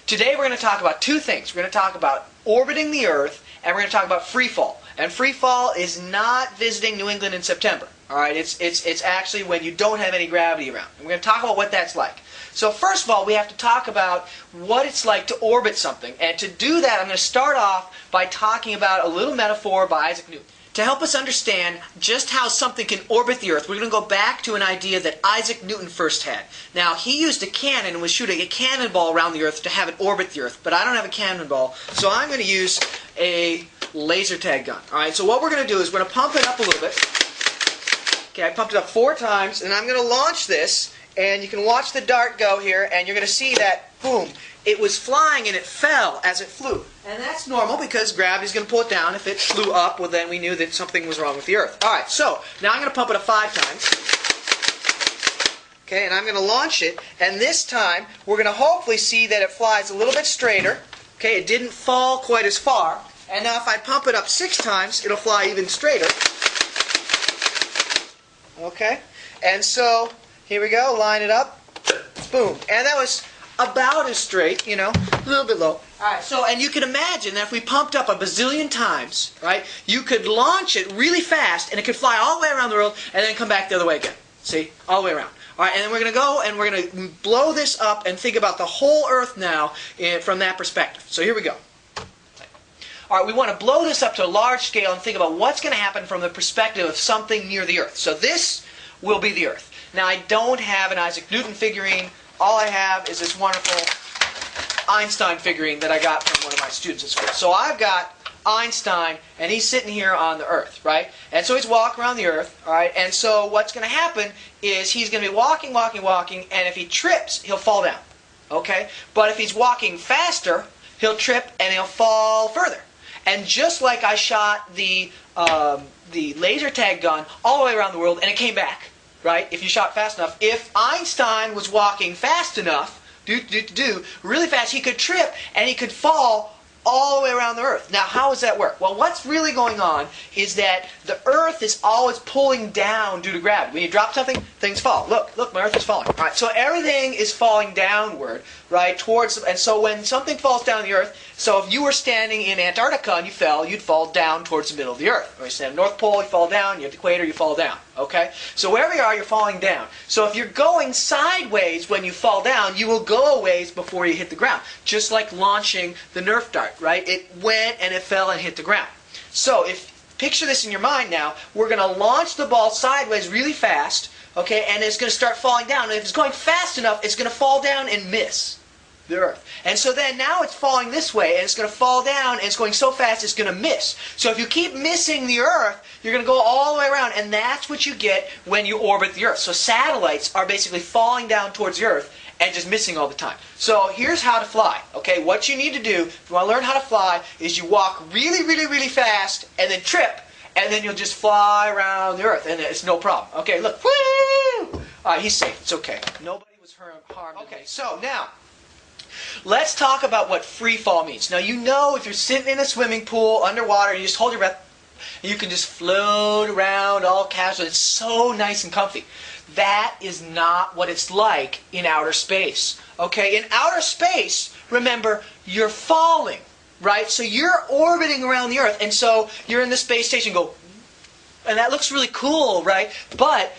Today we're going to talk about two things. We're going to talk about orbiting the Earth, and we're going to talk about free fall. And free fall is not visiting New England in September. All right, it's actually when you don't have any gravity around. And we're going to talk about what that's like. So first of all, we have to talk about what it's like to orbit something. And to do that, I'm going to start off by talking about a little metaphor by Isaac Newton. To help us understand just how something can orbit the Earth, we're going to go back to an idea that Isaac Newton first had. Now, he used a cannon and was shooting a cannonball around the Earth to have it orbit the Earth, but I don't have a cannonball, so I'm going to use a laser tag gun. All right, so what we're going to do is we're going to pump it up a little bit. Okay, I pumped it up 4 times, and I'm going to launch this, and you can watch the dart go here, and you're going to see that, boom, it was flying and it fell as it flew. And that's normal because gravity's going to pull it down. If it flew up, well then we knew that something was wrong with the Earth. Alright, so now I'm going to pump it up 5 times. Okay, and I'm going to launch it, and this time we're going to hopefully see that it flies a little bit straighter. Okay, it didn't fall quite as far. And now if I pump it up 6 times, it'll fly even straighter. Okay, and so here we go, line it up. Boom. And that was about as straight, a little bit low. Alright, so, and you can imagine that if we pumped up a bazillion times, right, you could launch it really fast and it could fly all the way around the world and then come back the other way again. See? All the way around. Alright, and then we're going to go and we're going to blow this up and think about the whole Earth now from that perspective. So here we go. Alright, we want to blow this up to a large scale and think about what's going to happen from the perspective of something near the Earth. So this will be the Earth. Now, I don't have an Isaac Newton figurine. All I have is this wonderful Einstein figurine that I got from one of my students at school. So I've got Einstein, and he's sitting here on the Earth, right? And so he's walking around the Earth, all right? And so what's going to happen is he's going to be walking, and if he trips, he'll fall down, okay? But if he's walking faster, he'll trip and he'll fall further. And just like I shot the laser tag gun all the way around the world, and it came back. Right? If you shot fast enough. If Einstein was walking fast enough, really fast, he could trip and he could fall all the way around the Earth. Now, how does that work? Well, what's really going on is that the Earth is always pulling down due to gravity. When you drop something, things fall. Look, my Earth is falling. All right, so everything is falling downward, right, towards, and so when something falls down the Earth, so if you were standing in Antarctica and you fell, you'd fall down towards the middle of the Earth. Or you stand at the North Pole, you fall down. You're at the equator, you fall down. Okay? So wherever you are, you're falling down. So if you're going sideways when you fall down, you will go a ways before you hit the ground. Just like launching the Nerf dart, right? It went and it fell and hit the ground. So picture this in your mind now. We're going to launch the ball sideways really fast, okay, and it's going to start falling down. And if it's going fast enough, it's going to fall down and miss the Earth. And so then now it's falling this way, and it's going to fall down, and it's going so fast it's going to miss. So if you keep missing the Earth, you're going to go all the way around, and that's what you get when you orbit the Earth. So satellites are basically falling down towards the Earth and just missing all the time. So here's how to fly. Okay, what you need to do if you want to learn how to fly is you walk really, really, really fast, and then trip, and then you'll just fly around the Earth, and it's no problem. Okay, look. Woo! He's safe. It's okay. Nobody was harmed. Okay, so now let's talk about what free fall means. Now, if you're sitting in a swimming pool underwater, you just hold your breath, and you can just float around all casual. It's so nice and comfy. That is not what it's like in outer space. Okay, in outer space, remember, you're falling, right? So you're orbiting around the Earth, and so you're in the space station, go, and that looks really cool, right? But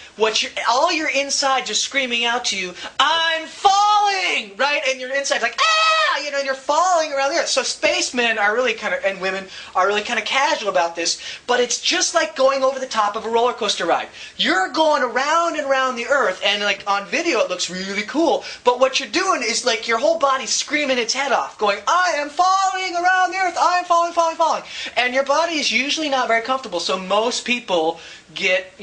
all your inside just screaming out to you, I'm falling, right? And your inside's like, ah, you're falling around the Earth. So spacemen are really and women are really kind of casual about this, but it's just like going over the top of a roller coaster ride. You're going around and around the Earth, and like on video it looks really cool, but what you're doing is like your whole body's screaming its head off, going, I am falling around the Earth, I am falling, falling, falling. And your body is usually not very comfortable, so most people get, a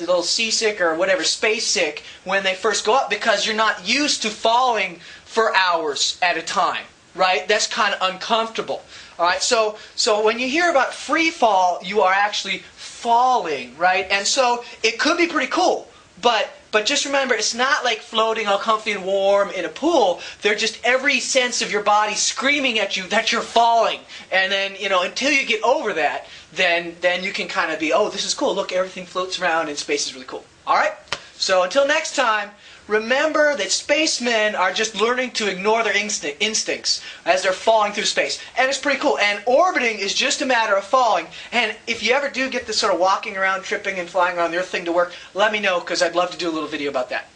little seasick or whatever, space sick, when they first go up because you're not used to falling for hours at a time, right? That's kind of uncomfortable. All right, so when you hear about free fall, you are actually falling, right? And so it could be pretty cool, but just remember, it's not like floating all comfy and warm in a pool. They're just every sense of your body screaming at you that you're falling. And then, until you get over that, then you can kind of be, oh, this is cool. Look, everything floats around and space is really cool. All right? So until next time, remember that spacemen are just learning to ignore their instincts as they're falling through space. And it's pretty cool. And orbiting is just a matter of falling. And if you ever do get this sort of walking around, tripping and flying around the Earth thing to work, let me know, because I'd love to do a little video about that.